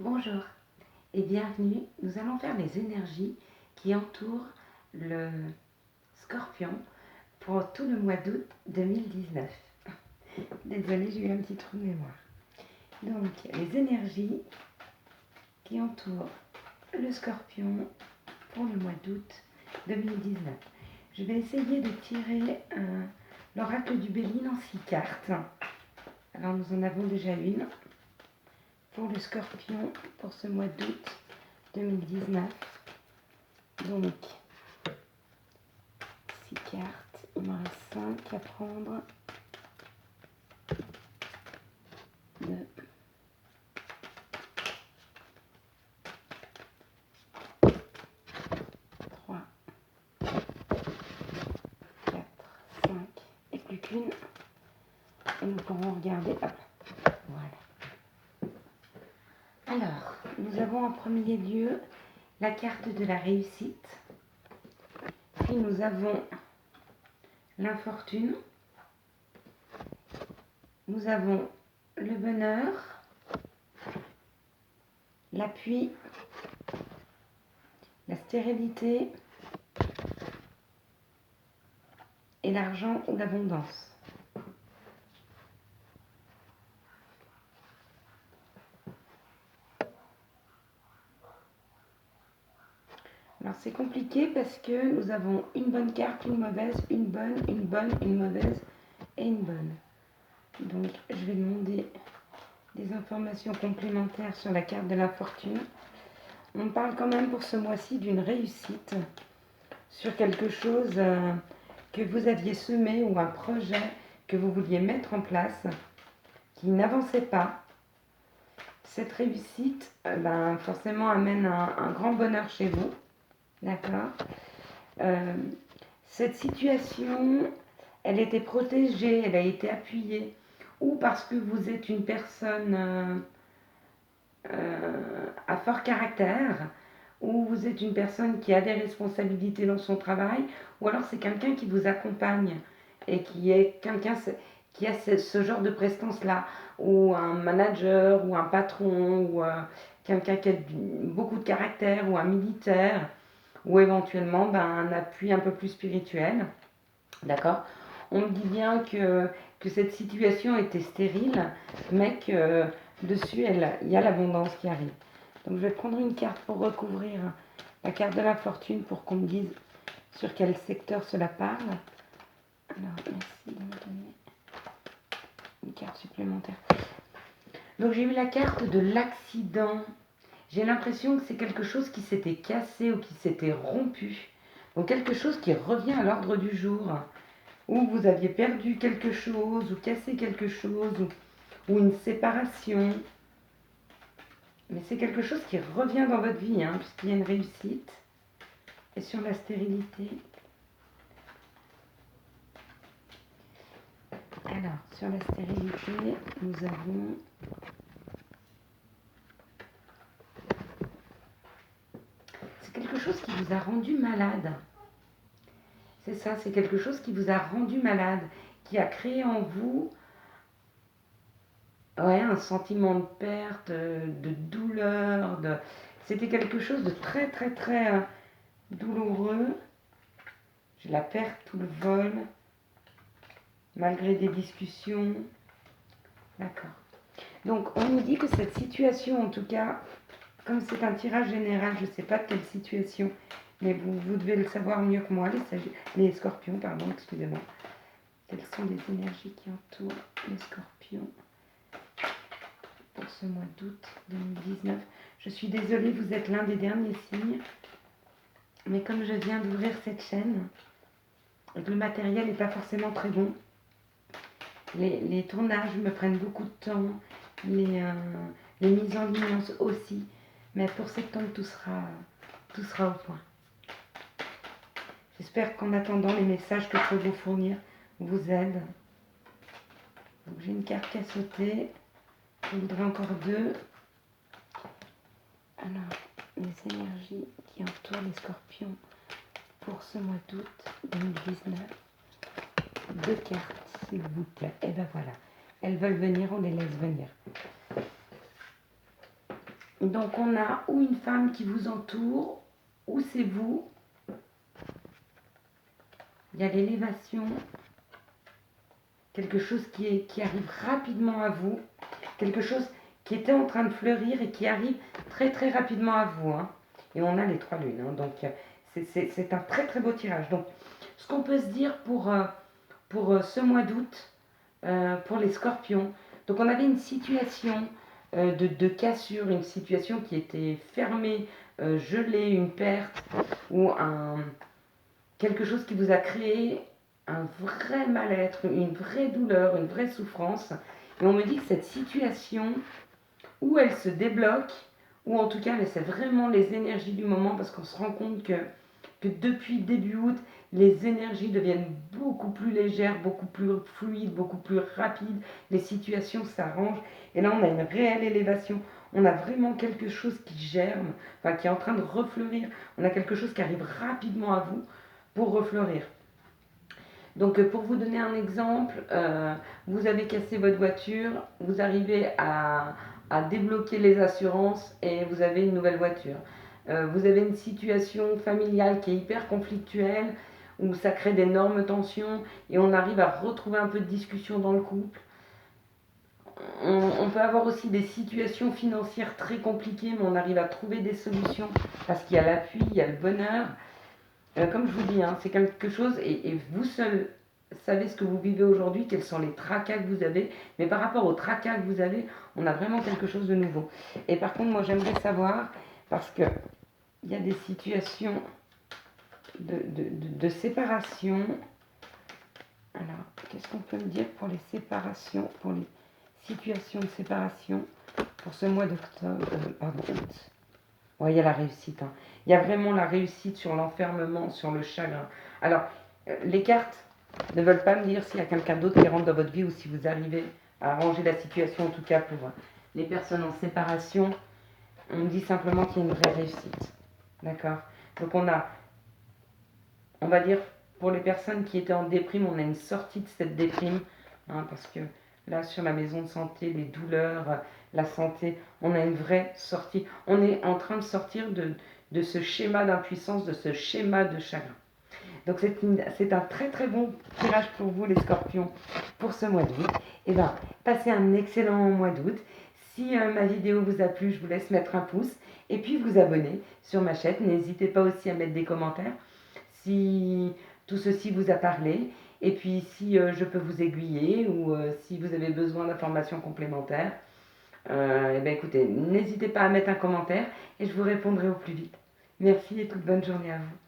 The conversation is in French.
Bonjour et bienvenue. Nous allons faire les énergies qui entourent le Scorpion pour tout le mois d'août 2019. Désolée, j'ai eu un petit trou de mémoire. Donc, les énergies qui entourent le Scorpion pour le mois d'août 2019. Je vais essayer de tirer l'oracle du Béline en 6 cartes. Alors, nous en avons déjà une pour le Scorpion pour ce mois d'août 2019. Donc, 6 cartes, il m'en reste 5 à prendre. 2, 3, 4, 5 et plus qu'une. Et nous pourrons regarder. Hop, voilà. Alors, nous avons en premier lieu la carte de la réussite. Puis nous avons l'infortune. Nous avons le bonheur, l'appui, la stérilité et l'argent ou l'abondance. Alors c'est compliqué parce que nous avons une bonne carte, une mauvaise, une bonne, une mauvaise et une bonne. Donc je vais demander des informations complémentaires sur la carte de la fortune. On parle quand même pour ce mois-ci d'une réussite sur quelque chose que vous aviez semé ou un projet que vous vouliez mettre en place qui n'avançait pas. Cette réussite forcément amène un grand bonheur chez vous. D'accord. Cette situation, elle était protégée, elle a été appuyée, ou parce que vous êtes une personne à fort caractère, ou vous êtes une personne qui a des responsabilités dans son travail, ou alors c'est quelqu'un qui vous accompagne et qui est quelqu'un qui a ce genre de prestance-là, ou un manager, ou un patron, ou quelqu'un qui a beaucoup de caractère, ou un militaire, ou éventuellement un appui un peu plus spirituel. D'accord. On me dit bien que cette situation était stérile, mais que dessus, il y a l'abondance qui arrive. Donc je vais prendre une carte pour recouvrir la carte de la fortune pour qu'on me dise sur quel secteur cela parle. Alors, merci de me donner une carte supplémentaire. Donc j'ai eu la carte de l'accident. J'ai l'impression que c'est quelque chose qui s'était cassé ou qui s'était rompu. Donc quelque chose qui revient à l'ordre du jour. Ou vous aviez perdu quelque chose, ou cassé quelque chose, ou une séparation. Mais c'est quelque chose qui revient dans votre vie, puisqu'il y a une réussite. Et sur la stérilité. Alors, sur la stérilité, nous avons... C'est quelque chose qui vous a rendu malade. C'est ça, c'est quelque chose qui vous a rendu malade, qui a créé en vous un sentiment de perte, de douleur. C'était quelque chose de très, très, très douloureux. J'ai la perte ou le vol, malgré des discussions. D'accord. Donc, on nous dit que cette situation, en tout cas, comme c'est un tirage général, je ne sais pas de quelle situation, mais vous devez le savoir mieux que moi, les scorpions, pardon, excusez-moi. Quelles sont les énergies qui entourent les scorpions pour ce mois d'août 2019? Je suis désolée, vous êtes l'un des derniers signes, mais comme je viens d'ouvrir cette chaîne, et que le matériel n'est pas forcément très bon, les tournages me prennent beaucoup de temps, les mises en ligne aussi, mais pour septembre, tout sera au point. J'espère qu'en attendant, les messages que je peux vous fournir vous aident. Donc, j'ai une carte qui a sauté. Je voudrais encore 2. Alors, les énergies qui entourent les scorpions pour ce mois d'août 2019. 2 cartes, s'il vous plaît. Et ben voilà. Elles veulent venir, on les laisse venir. Donc on a ou une femme qui vous entoure, ou c'est vous. Il y a l'élévation, quelque chose qui arrive rapidement à vous, quelque chose qui était en train de fleurir et qui arrive très très rapidement à vous, hein. Et on a les 3 lunes, hein. Donc c'est un très très beau tirage. Donc ce qu'on peut se dire pour ce mois d'août, pour les scorpions, donc on avait une situation de cassure, une situation qui était fermée, gelée, une perte, ou quelque chose qui vous a créé un vrai mal-être, une vraie douleur, une vraie souffrance. Et on me dit que cette situation, où elle se débloque, ou en tout cas, mais c'est vraiment les énergies du moment, parce qu'on se rend compte que depuis début août, les énergies deviennent beaucoup plus légères, beaucoup plus fluides, beaucoup plus rapides, les situations s'arrangent, et là on a une réelle élévation, on a vraiment quelque chose qui germe, enfin qui est en train de refleurir, on a quelque chose qui arrive rapidement à vous pour refleurir. Donc pour vous donner un exemple, vous avez cassé votre voiture, vous arrivez à débloquer les assurances et vous avez une nouvelle voiture. Vous avez une situation familiale qui est hyper conflictuelle, où ça crée d'énormes tensions et on arrive à retrouver un peu de discussion dans le couple. On peut avoir aussi des situations financières très compliquées, mais on arrive à trouver des solutions parce qu'il y a l'appui, il y a le bonheur. Comme je vous dis, hein, c'est quelque chose, et vous seul savez ce que vous vivez aujourd'hui, quels sont les tracas que vous avez, mais par rapport aux tracas que vous avez, on a vraiment quelque chose de nouveau. Et par contre, moi j'aimerais savoir, parce que il y a des situations de séparation. Alors, qu'est-ce qu'on peut me dire pour les séparations, pour les situations de séparation pour ce mois d'octobre, pardon, août. Ouais, il y a la réussite, hein. Il y a vraiment la réussite sur l'enfermement, sur le chagrin. Alors, les cartes ne veulent pas me dire s'il y a quelqu'un d'autre qui rentre dans votre vie ou si vous arrivez à arranger la situation, en tout cas pour les personnes en séparation. On me dit simplement qu'il y a une vraie réussite. D'accord. Donc on va dire, pour les personnes qui étaient en déprime, on a une sortie de cette déprime, hein, parce que là, sur la maison de santé, les douleurs, la santé, on a une vraie sortie. On est en train de sortir de ce schéma d'impuissance, de ce schéma de chagrin. Donc c'est un très très bon tirage pour vous les scorpions pour ce mois d'août. Et bien, passez un excellent mois d'août. Si ma vidéo vous a plu, je vous laisse mettre un pouce et puis vous abonner sur ma chaîne. N'hésitez pas aussi à mettre des commentaires si tout ceci vous a parlé. Et puis si je peux vous aiguiller ou si vous avez besoin d'informations complémentaires, et bien écoutez, n'hésitez pas à mettre un commentaire et je vous répondrai au plus vite. Merci et toute bonne journée à vous.